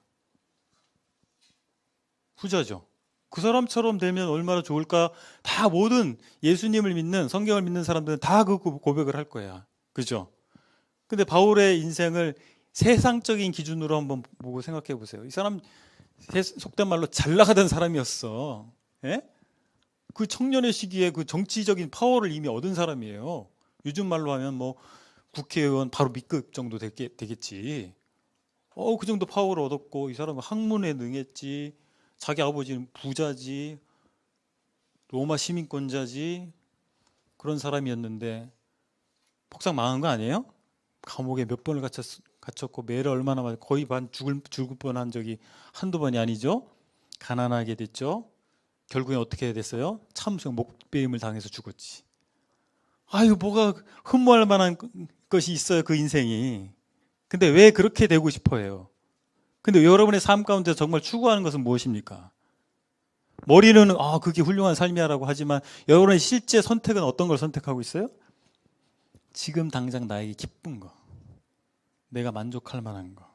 후자죠. 그 사람처럼 되면 얼마나 좋을까? 다 모든 예수님을 믿는 성경을 믿는 사람들은 다 그 고백을 할 거야. 그죠? 근데 바울의 인생을 세상적인 기준으로 한번 보고 생각해 보세요. 이 사람 속된 말로 잘 나가던 사람이었어. 예? 그 청년의 시기에 그 정치적인 파워를 이미 얻은 사람이에요. 요즘 말로 하면 뭐 국회의원 바로 B급 정도 되겠지. 그 정도 파워를 얻었고 이 사람은 학문에 능했지. 자기 아버지는 부자지. 로마 시민권자지. 그런 사람이었는데 폭삭 망한 거 아니에요? 감옥에 몇 번을 갇혔고 매를 얼마나 많이 거의 죽을 뻔한 적이 한두 번이 아니죠. 가난하게 됐죠. 결국엔 어떻게 됐어요? 참수형 목배임을 당해서 죽었지. 뭐가 흠모할 만한 것이 있어요, 그 인생이. 근데 왜 그렇게 되고 싶어 해요? 근데 여러분의 삶 가운데 정말 추구하는 것은 무엇입니까? 머리는 그게 훌륭한 삶이야라고 하지만 여러분의 실제 선택은 어떤 걸 선택하고 있어요? 지금 당장 나에게 기쁜 거. 내가 만족할 만한 거.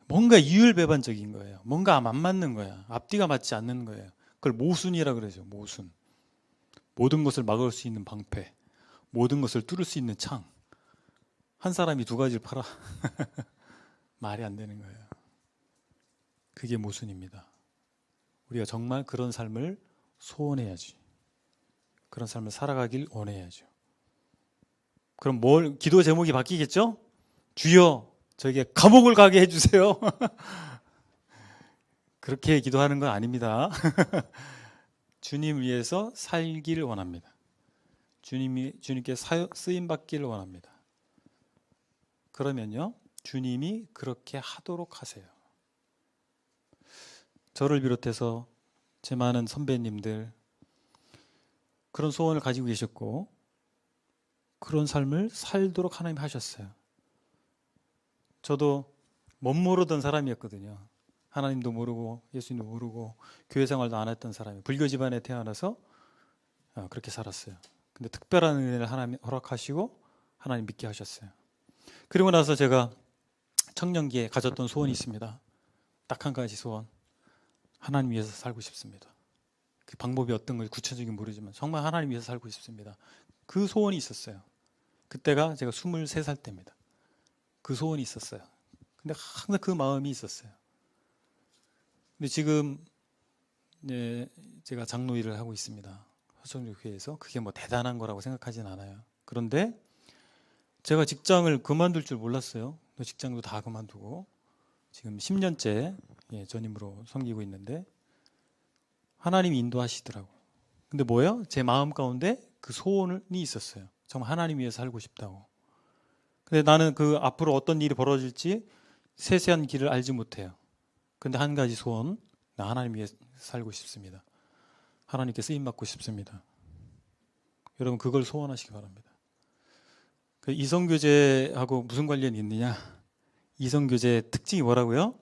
뭔가 이율배반적인 거예요. 뭔가 안 맞는 거야. 앞뒤가 맞지 않는 거예요. 그걸 모순이라 그러죠. 모순. 모든 것을 막을 수 있는 방패. 모든 것을 뚫을 수 있는 창. 한 사람이 두 가지를 팔아. 말이 안 되는 거예요. 그게 모순입니다. 우리가 정말 그런 삶을 소원해야지. 그런 삶을 살아가길 원해야죠. 그럼 기도 제목이 바뀌겠죠? 주여, 저에게 감옥을 가게 해주세요. 그렇게 기도하는 건 아닙니다. 주님 위해서 살기를 원합니다. 주님께 쓰임 받기를 원합니다. 그러면요, 주님이 그렇게 하도록 하세요. 저를 비롯해서 제 많은 선배님들 그런 소원을 가지고 계셨고 그런 삶을 살도록 하나님 하셨어요. 저도 못 모르던 사람이었거든요. 하나님도 모르고 예수님도 모르고 교회 생활도 안 했던 사람이 불교 집안에 태어나서 그렇게 살았어요. 근데 특별한 은혜를 하나님 허락하시고 하나님 믿게 하셨어요. 그리고 나서 제가 청년기에 가졌던 소원이 있습니다. 딱 한 가지 소원. 하나님 위해서 살고 싶습니다. 그 방법이 어떤 건지 구체적인 모르지만 정말 하나님 위해서 살고 싶습니다. 그 소원이 있었어요. 그때가 제가 23살 때입니다. 그 소원이 있었어요. 근데 항상 그 마음이 있었어요. 근데 지금 제가 장로 일을 하고 있습니다. 서정교회에서. 그게 뭐 대단한 거라고 생각하진 않아요. 그런데 제가 직장을 그만둘 줄 몰랐어요. 직장도 다 그만두고 지금 10년째 전임으로 섬기고 있는데 하나님이 인도하시더라고요. 근데 뭐예요? 제 마음 가운데 그 소원이 있었어요. 정말 하나님 위해서 살고 싶다고. 근데 나는 그 앞으로 어떤 일이 벌어질지 세세한 길을 알지 못해요. 근데 한 가지 소원, 나 하나님 위해서 살고 싶습니다. 하나님께 쓰임 받고 싶습니다. 여러분 그걸 소원하시기 바랍니다. 그 이성교제하고 무슨 관련이 있느냐? 이성교제의 특징이 뭐라고요?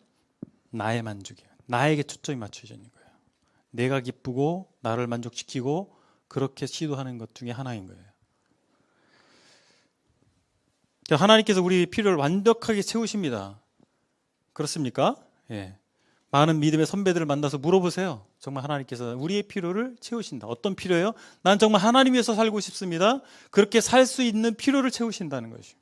나의 만족이에요. 나에게 초점이 맞춰져 있는 거예요. 내가 기쁘고 나를 만족시키고 그렇게 시도하는 것 중에 하나인 거예요. 하나님께서 우리 필요를 완벽하게 채우십니다. 그렇습니까? 예. 많은 믿음의 선배들을 만나서 물어보세요. 정말 하나님께서 우리의 필요를 채우신다. 어떤 필요예요? 난 정말 하나님 위해서 살고 싶습니다. 그렇게 살 수 있는 필요를 채우신다는 것이죠.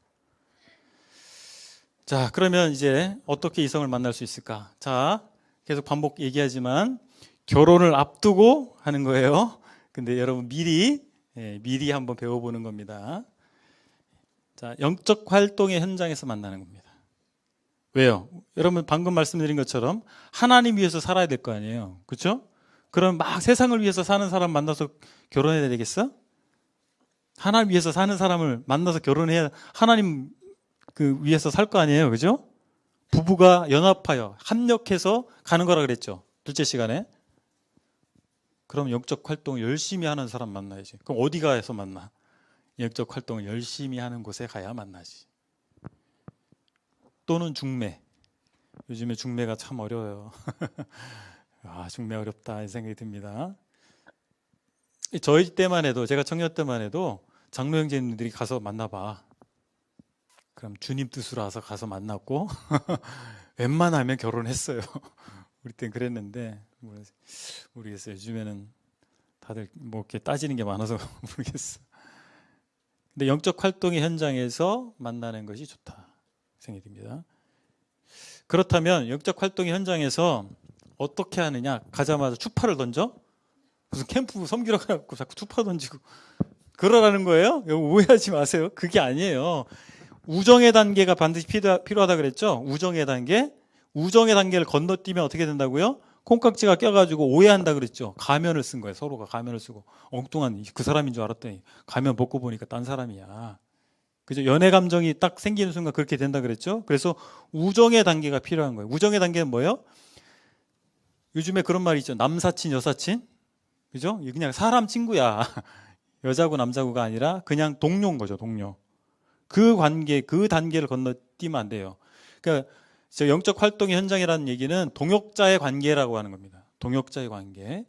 자, 그러면 이제 어떻게 이성을 만날 수 있을까? 자, 계속 반복 얘기하지만 결혼을 앞두고 하는 거예요. 근데 여러분 미리 한번 배워보는 겁니다. 자, 영적 활동의 현장에서 만나는 겁니다. 왜요? 여러분 방금 말씀드린 것처럼 하나님 위해서 살아야 될 거 아니에요. 그렇죠? 그럼 막 세상을 위해서 사는 사람 만나서 결혼해야 되겠어? 하나님 위해서 사는 사람을 만나서 결혼해야 하나님 그 위해서 살 거 아니에요. 그죠? 부부가 연합하여 합력해서 가는 거라 그랬죠. 둘째 시간에. 그럼 영적 활동을 열심히 하는 사람 만나야지. 그럼 어디 가서 만나? 영적 활동을 열심히 하는 곳에 가야 만나지. 또는 중매. 요즘에 중매가 참 어려워요. 아, 중매 어렵다 이 생각이 듭니다. 저희 때만 해도, 제가 청년 때만 해도 장로 형제님들이 가서 만나봐. 그럼 주님 뜻으로 가서 만났고 웬만하면 결혼했어요. 우리 땐 그랬는데 모르겠어요. 요즘에는 다들 뭐 이렇게 따지는 게 많아서 모르겠어. 근데 영적 활동의 현장에서 만나는 것이 좋다 생각이 듭니다. 그렇다면 영적 활동의 현장에서 어떻게 하느냐? 가자마자 추파를 던져? 무슨 캠프 섬기러 가고 자꾸 추파 던지고 그러라는 거예요? 오해하지 마세요. 그게 아니에요. 우정의 단계가 반드시 필요하다 그랬죠? 우정의 단계. 우정의 단계를 건너뛰면 어떻게 된다고요? 콩깍지가 껴가지고 오해한다 그랬죠? 가면을 쓴 거예요. 서로가 가면을 쓰고 엉뚱한 그 사람인 줄 알았더니 가면 벗고 보니까 딴 사람이야. 그죠? 연애 감정이 딱 생기는 순간 그렇게 된다 그랬죠? 그래서 우정의 단계가 필요한 거예요. 우정의 단계는 뭐예요? 요즘에 그런 말이 있죠. 남사친, 여사친. 그죠? 그냥 사람 친구야. 여자고 남자고가 아니라 그냥 동료인 거죠. 동료. 그 관계, 그 단계를 건너뛰면 안 돼요. 그러니까 저 영적 활동의 현장이라는 얘기는 동역자의 관계라고 하는 겁니다. 동역자의 관계.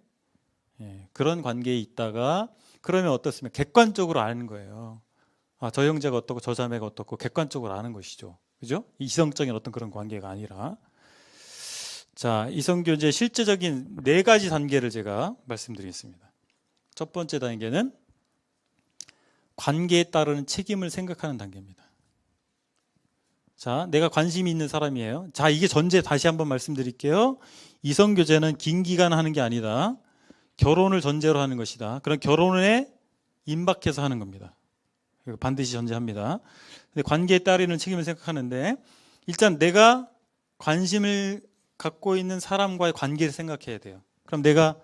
그런 관계에 있다가 그러면 어떻습니까? 객관적으로 아는 거예요. 아, 저 형제가 어떻고 저 자매가 어떻고 객관적으로 아는 것이죠. 그죠? 이성적인 어떤 그런 관계가 아니라. 자, 이성교제의 실제적인 4가지 단계를 제가 말씀드리겠습니다. 첫 번째 단계는 관계에 따르는 책임을 생각하는 단계입니다. 자, 내가 관심이 있는 사람이에요. 자, 이게 전제 다시 한번 말씀드릴게요. 이성교제는 긴 기간 하는 게 아니다. 결혼을 전제로 하는 것이다. 그런 결혼에 임박해서 하는 겁니다. 반드시 전제합니다. 근데 관계에 따르는 책임을 생각하는데 일단 내가 관심을 갖고 있는 사람과의 관계를 생각해야 돼요. 그럼 내가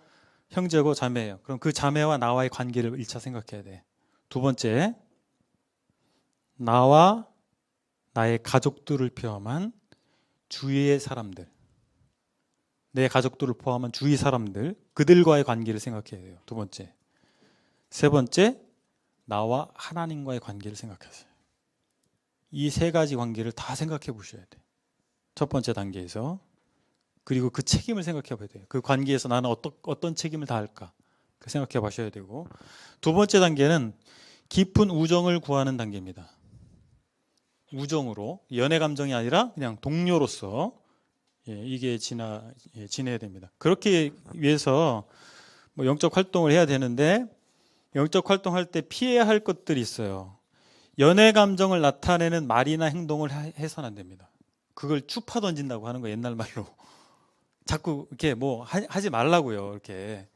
형제고 자매예요. 그럼 그 자매와 나와의 관계를 1차 생각해야 돼. 두 번째, 나와 나의 가족들을 포함한 주위의 사람들, 내 가족들을 포함한 주위 사람들, 그들과의 관계를 생각해야 돼요. 두 번째. 세 번째, 나와 하나님과의 관계를 생각하세요. 이 3가지 관계를 다 생각해 보셔야 돼요. 첫 번째 단계에서. 그리고 그 책임을 생각해 봐야 돼요. 그 관계에서 나는 어떤 책임을 다할까 생각해 보셔야 되고, 두 번째 단계는 깊은 우정을 구하는 단계입니다. 우정으로, 연애 감정이 아니라 그냥 동료로서 이게 지내야 됩니다. 그렇게 위해서 뭐 영적 활동을 해야 되는데 영적 활동할 때 피해야 할 것들이 있어요. 연애 감정을 나타내는 말이나 행동을 해서는 안 됩니다. 그걸 추파 던진다고 하는 거 옛날 말로. 자꾸 이렇게 뭐 하지 말라고요. 이렇게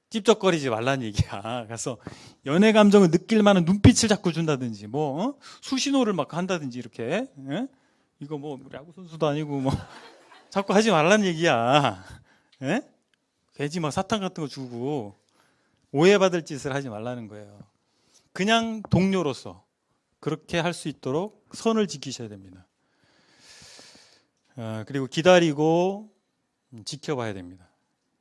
찝쩍거리지 말라는 얘기야. 그래서 연애 감정을 느낄 만한 눈빛을 자꾸 준다든지 뭐 수신호를 막 한다든지 이렇게 이거 뭐 야구 선수도 아니고 뭐 자꾸 하지 말라는 얘기야. 돼지 막 사탕 같은 거 주고 오해받을 짓을 하지 말라는 거예요. 그냥 동료로서 그렇게 할 수 있도록 선을 지키셔야 됩니다. 그리고 기다리고 지켜봐야 됩니다.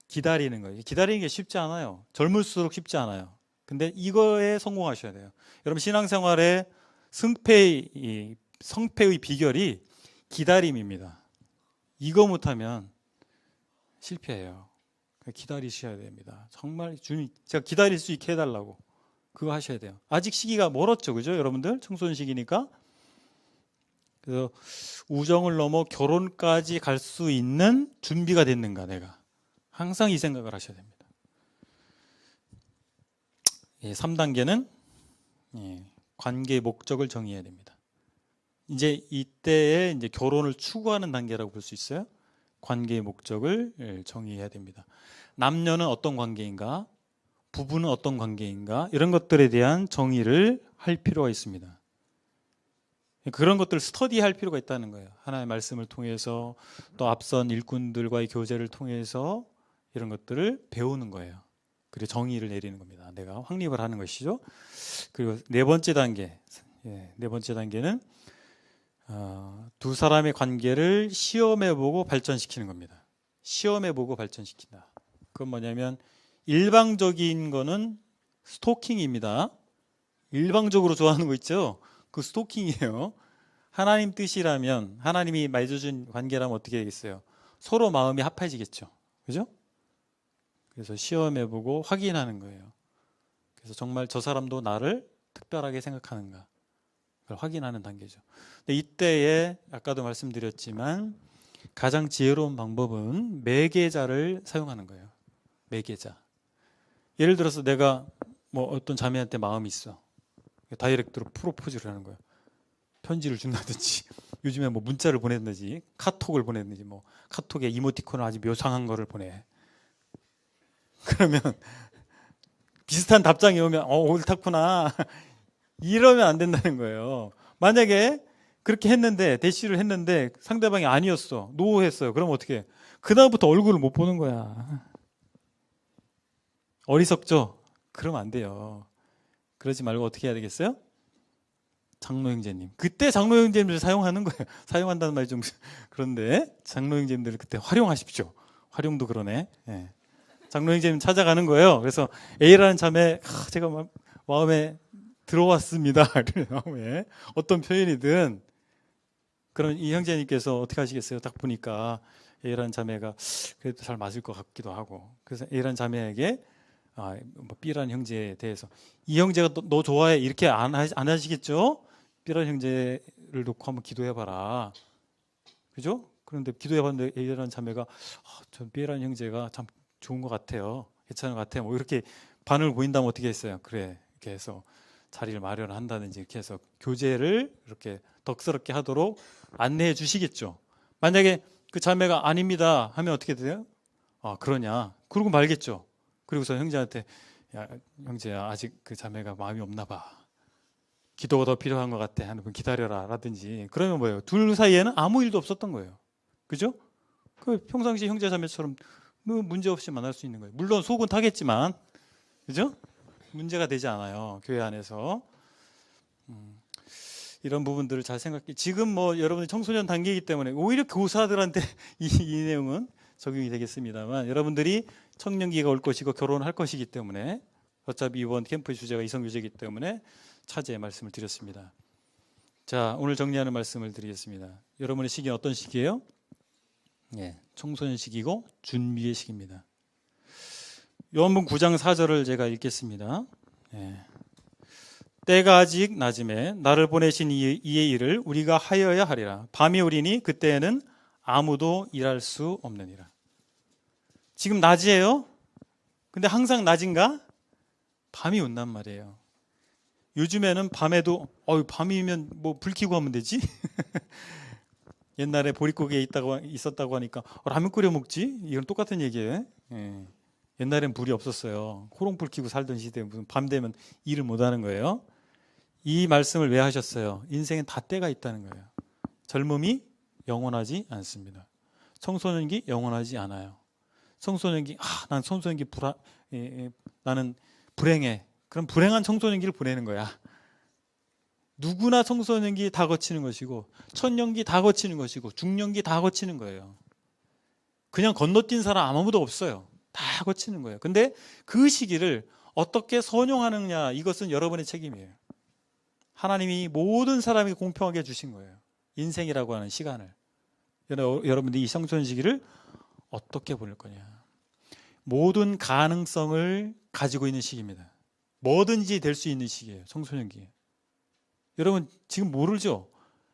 기다리는 거예요. 기다리는 게 쉽지 않아요. 젊을수록 쉽지 않아요. 근데 이거에 성공하셔야 돼요. 여러분 신앙생활의 성패의 비결이 기다림입니다. 이거 못하면 실패해요. 기다리셔야 됩니다. 정말 주님 제가 기다릴 수 있게 해달라고 그거 하셔야 돼요. 아직 시기가 멀었죠, 그죠? 여러분들 청소년 시기니까. 그래서 우정을 넘어 결혼까지 갈 수 있는 준비가 됐는가 내가 항상 이 생각을 하셔야 됩니다. 3단계는 관계의 목적을 정의해야 됩니다. 이제 이때에 이제 결혼을 추구하는 단계라고 볼 수 있어요. 관계의 목적을 정의해야 됩니다. 남녀는 어떤 관계인가, 부부는 어떤 관계인가 이런 것들에 대한 정의를 할 필요가 있습니다. 그런 것들을 스터디할 필요가 있다는 거예요. 하나님의 말씀을 통해서 또 앞선 일꾼들과의 교제를 통해서 이런 것들을 배우는 거예요. 그리고 정의를 내리는 겁니다. 내가 확립을 하는 것이죠. 그리고 네 번째 단계는 두 사람의 관계를 시험해보고 발전시키는 겁니다. 시험해보고 발전시킨다. 그건 뭐냐면 일방적인 거는 스토킹입니다. 일방적으로 좋아하는 거 있죠? 그 스토킹이에요. 하나님 뜻이라면 하나님이 맺어준 관계라면 어떻게 되겠어요? 서로 마음이 합해지겠죠. 그죠? 그래서 시험해보고 확인하는 거예요. 그래서 정말 저 사람도 나를 특별하게 생각하는가 그걸 확인하는 단계죠. 근데 이때에 아까도 말씀드렸지만 가장 지혜로운 방법은 매개자를 사용하는 거예요. 매개자. 예를 들어서 내가 뭐 어떤 자매한테 마음이 있어. 다이렉트로 프로포즈를 하는 거예요. 편지를 준다든지 요즘에 뭐 문자를 보낸다든지 카톡을 보낸다든지 뭐 카톡에 이모티콘을 아주 묘상한 거를 보내. 그러면 비슷한 답장이 오면 옳다구나 이러면 안 된다는 거예요. 만약에 그렇게 했는데 대시를 했는데 상대방이 아니었어. 노했어요. 그럼 어떻게 해? 그다음부터 얼굴을 못 보는 거야. 어리석죠? 그러면 안 돼요. 그러지 말고 어떻게 해야 되겠어요? 장로 형제님. 그때 장로 형제님들 사용하는 거예요. 사용한다는 말이 좀 그런데 장로 형제님들 그때 활용하십시오. 활용도 그러네. 장로 형제님 찾아가는 거예요. 그래서 A라는 자매 제가 마음에 들어왔습니다. 마음에 어떤 표현이든 그럼 이 형제님께서 어떻게 하시겠어요? 딱 보니까 A라는 자매가 그래도 잘 맞을 것 같기도 하고 그래서 A라는 자매에게 B라는 형제에 대해서 이 형제가 너 좋아해 이렇게 안 하시겠죠? B라는 형제를 놓고 한번 기도해봐라. 그죠? 그런데 기도해봤는데 A라는 자매가 전 B라는 형제가 참 좋은 것 같아요. 괜찮은 것 같아요. 뭐 이렇게 반응을 보인다면 어떻게 했어요? 그래 이렇게 해서 자리를 마련한다든지 이렇게 해서 교제를 이렇게 덕스럽게 하도록 안내해 주시겠죠. 만약에 그 자매가 아닙니다 하면 어떻게 돼요? 그러냐? 그러고 말겠죠. 그리고서 형제한테 야 형제야 아직 그 자매가 마음이 없나 봐. 기도가 더 필요한 것 같아. 한 번 기다려라 라든지. 그러면 뭐예요? 둘 사이에는 아무 일도 없었던 거예요. 그죠? 그 평상시 형제 자매처럼 문제 없이 만날 수 있는 거예요. 물론 속은 타겠지만 그죠? 문제가 되지 않아요. 교회 안에서. 이런 부분들을 잘 생각해. 지금 뭐 여러분이 청소년 단계이기 때문에 오히려 교사들한테 이 내용은 적용이 되겠습니다만 여러분들이 청년기가 올 것이고 결혼할 것이기 때문에 어차피 이번 캠프의 주제가 이성교제이기 때문에 차제의 말씀을 드렸습니다. 자, 오늘 정리하는 말씀을 드리겠습니다. 여러분의 시기는 어떤 시기예요? 청소년 시기고 준비의 시기입니다. 요한복음 9장 4절을 제가 읽겠습니다. 때가 아직 낮음에 나를 보내신 이의 일을 우리가 하여야 하리라. 밤이 오리니 그때에는 아무도 일할 수 없느니라. 지금 낮이에요? 근데 항상 낮인가? 밤이 온단 말이에요. 요즘에는 밤에도 밤이면 뭐 불 켜고 하면 되지? 옛날에 보릿고기에 있었다고 하니까 라면 끓여 먹지? 이건 똑같은 얘기예요. 예. 옛날엔 불이 없었어요. 호롱불 켜고 살던 시대에 무슨 밤 되면 일을 못 하는 거예요. 이 말씀을 왜 하셨어요? 인생엔 다 때가 있다는 거예요. 젊음이 영원하지 않습니다. 청소년기 영원하지 않아요. 청소년기, 난 청소년기 나는 불행해. 그럼 불행한 청소년기를 보내는 거야. 누구나 청소년기 다 거치는 것이고, 천년기 다 거치는 것이고, 중년기 다 거치는 거예요. 그냥 건너뛴 사람 아무도 없어요. 다 거치는 거예요. 근데 그 시기를 어떻게 선용하느냐, 이것은 여러분의 책임이에요. 하나님이 모든 사람에게 공평하게 주신 거예요. 인생이라고 하는 시간을. 여러분들이 이 청소년 시기를 어떻게 보낼 거냐. 모든 가능성을 가지고 있는 시기입니다. 뭐든지 될 수 있는 시기예요. 청소년기. 여러분 지금 모르죠?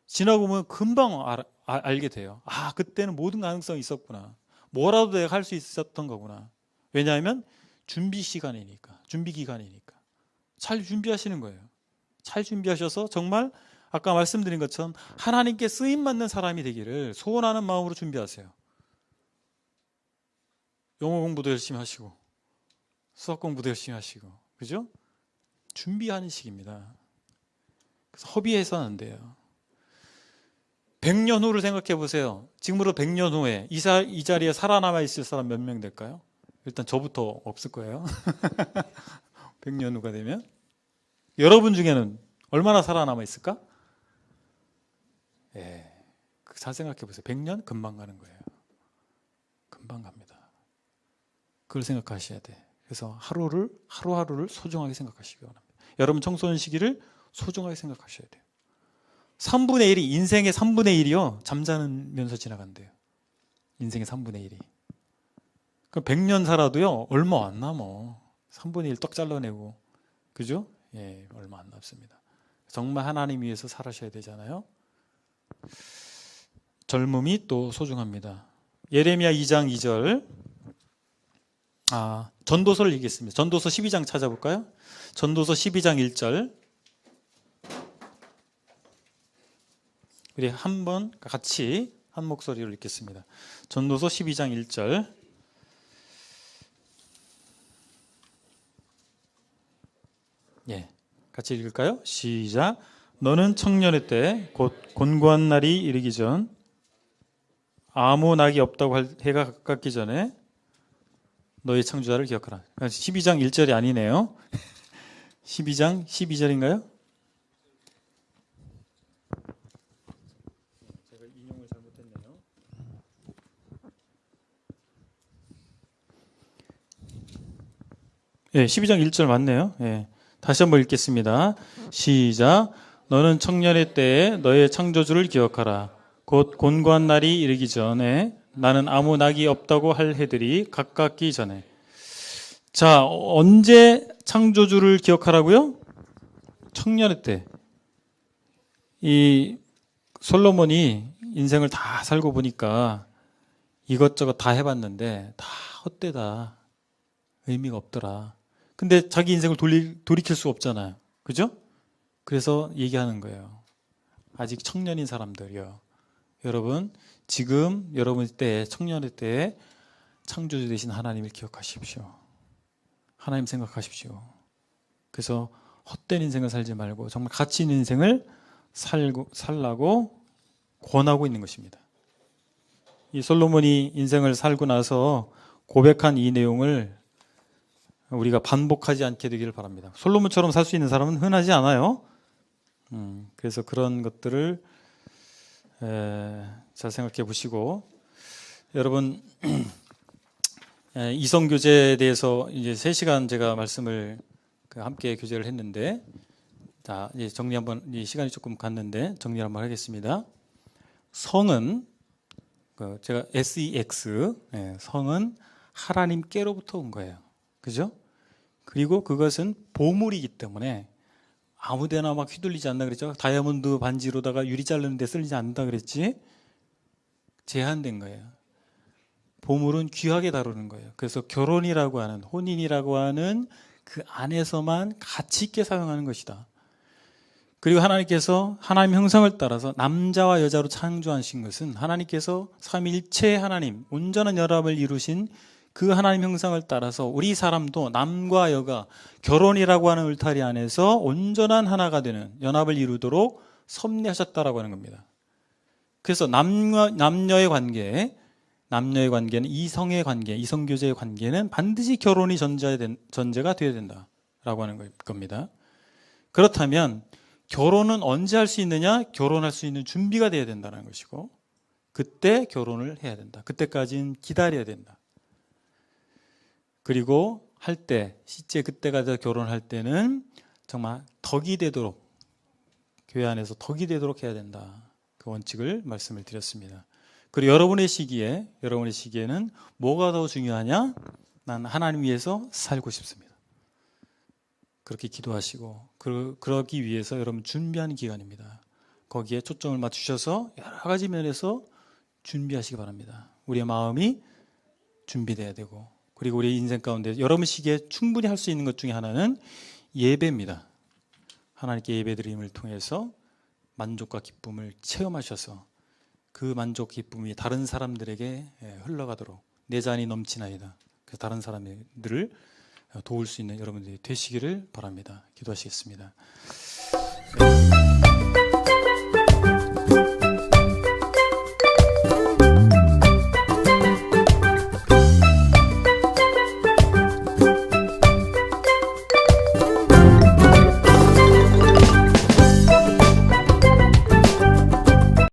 지나고 보면 금방 알게 돼요. 그때는 모든 가능성이 있었구나. 뭐라도 내가 할 수 있었던 거구나. 왜냐하면 준비 시간이니까, 준비 기간이니까. 잘 준비하시는 거예요. 잘 준비하셔서 정말 아까 말씀드린 것처럼 하나님께 쓰임받는 사람이 되기를 소원하는 마음으로 준비하세요. 영어 공부도 열심히 하시고 수학 공부도 열심히 하시고, 그죠? 준비하는 시기입니다. 그래서 허비해서는 안 돼요. 100년 후를 생각해 보세요. 지금으로 100년 후에 이 자리에 살아남아 있을 사람 몇 명 될까요? 일단 저부터 없을 거예요. 100년 후가 되면 여러분 중에는 얼마나 살아남아 있을까? 잘 생각해 보세요. 100년 금방 가는 거예요. 금방 갑니다. 그걸 생각하셔야 돼. 그래서 하루하루를 소중하게 생각하시기 바랍니다. 여러분 청소년 시기를 소중하게 생각하셔야 돼요. 3분의 1이 인생의 3분의 1이요. 잠자면서 지나간대요. 인생의 3분의 1이. 그럼 100년 살아도요. 얼마 안 남어. 3분의 1 떡 잘라내고. 그죠? 얼마 안 남습니다. 정말 하나님 위해서 살아셔야 되잖아요. 젊음이 또 소중합니다. 예레미야 2장 2절. 전도서를 읽겠습니다. 전도서 12장 찾아볼까요? 전도서 12장 1절. 우리 한번 같이 한 목소리로 읽겠습니다. 전도서 12장 1절. 같이 읽을까요? 시작. 너는 청년의 때 곧 곤고한 날이 이르기 전 아무 낙이 없다고 할 해가 가깝기 전에 너의 창조자를 기억하라. 12장 1절이 아니네요. 12장 12절인가요? 제가 인용을 잘못했네요. 네, 12장 1절 맞네요. 다시 한번 읽겠습니다. 시작. 너는 청년의 때에 너의 창조주를 기억하라. 곧 곤고한 날이 이르기 전에 나는 아무 낙이 없다고 할 해들이 가깝기 전에. 자, 언제 창조주를 기억하라고요? 청년의 때. 이 솔로몬이 인생을 다 살고 보니까 이것저것 다 해봤는데 다 헛되다. 의미가 없더라. 근데 자기 인생을 돌이킬 수 없잖아요. 그죠? 그래서 얘기하는 거예요. 아직 청년인 사람들이요. 여러분, 지금 여러분 때, 청년의 때에 창조주 되신 하나님을 기억하십시오. 하나님 생각하십시오. 그래서 헛된 인생을 살지 말고 정말 가치 있는 인생을 살라고 권하고 있는 것입니다. 이 솔로몬이 인생을 살고 나서 고백한 이 내용을 우리가 반복하지 않게 되기를 바랍니다. 솔로몬처럼 살 수 있는 사람은 흔하지 않아요. 그래서 그런 것들을 잘 생각해 보시고, 여러분 이성교제에 대해서 이제 3시간 제가 말씀을 함께 교제를 했는데, 자 이제 정리 한번, 시간이 조금 갔는데 정리 한번 하겠습니다. 성은 제가 SEX, 성은 하나님께로부터 온 거예요. 그죠? 그리고 그것은 보물이기 때문에 아무데나 막 휘둘리지 않는다 그랬죠. 다이아몬드 반지로다가 유리 자르는 데 쓰지 않는다 그랬지. 제한된 거예요. 보물은 귀하게 다루는 거예요. 그래서 결혼이라고 하는, 혼인이라고 하는 그 안에서만 가치 있게 사용하는 것이다. 그리고 하나님께서 하나님 형상을 따라서 남자와 여자로 창조하신 것은 하나님께서 삼위일체 하나님, 온전한 연합을 이루신 그 하나님 형상을 따라서 우리 사람도 남과 여가 결혼이라고 하는 울타리 안에서 온전한 하나가 되는 연합을 이루도록 섭리하셨다라고 하는 겁니다. 그래서 남녀의 관계는 이성의 관계, 이성교제의 관계는 반드시 결혼이 전제가 되어야 된다라고 하는 겁니다. 그렇다면 결혼은 언제 할 수 있느냐? 결혼할 수 있는 준비가 돼야 된다는 것이고, 그때 결혼을 해야 된다. 그때까지는 기다려야 된다. 그리고 할 때, 실제 그때가 돼서 결혼할 때는 정말 덕이 되도록, 교회 안에서 덕이 되도록 해야 된다. 그 원칙을 말씀을 드렸습니다. 그리고 여러분의 시기에는 뭐가 더 중요하냐? 난 하나님 위해서 살고 싶습니다. 그렇게 기도하시고 그러기 위해서 여러분 준비하는 기간입니다. 거기에 초점을 맞추셔서 여러 가지 면에서 준비하시기 바랍니다. 우리의 마음이 준비돼야 되고, 그리고 우리 인생 가운데 여러분 시기에 충분히 할 수 있는 것 중에 하나는 예배입니다. 하나님께 예배드림을 통해서 만족과 기쁨을 체험하셔서 그 만족 기쁨이 다른 사람들에게 흘러가도록 내 잔이 넘치나이다. 그래서 다른 사람들을 도울 수 있는 여러분들이 되시기를 바랍니다. 기도하시겠습니다. 네.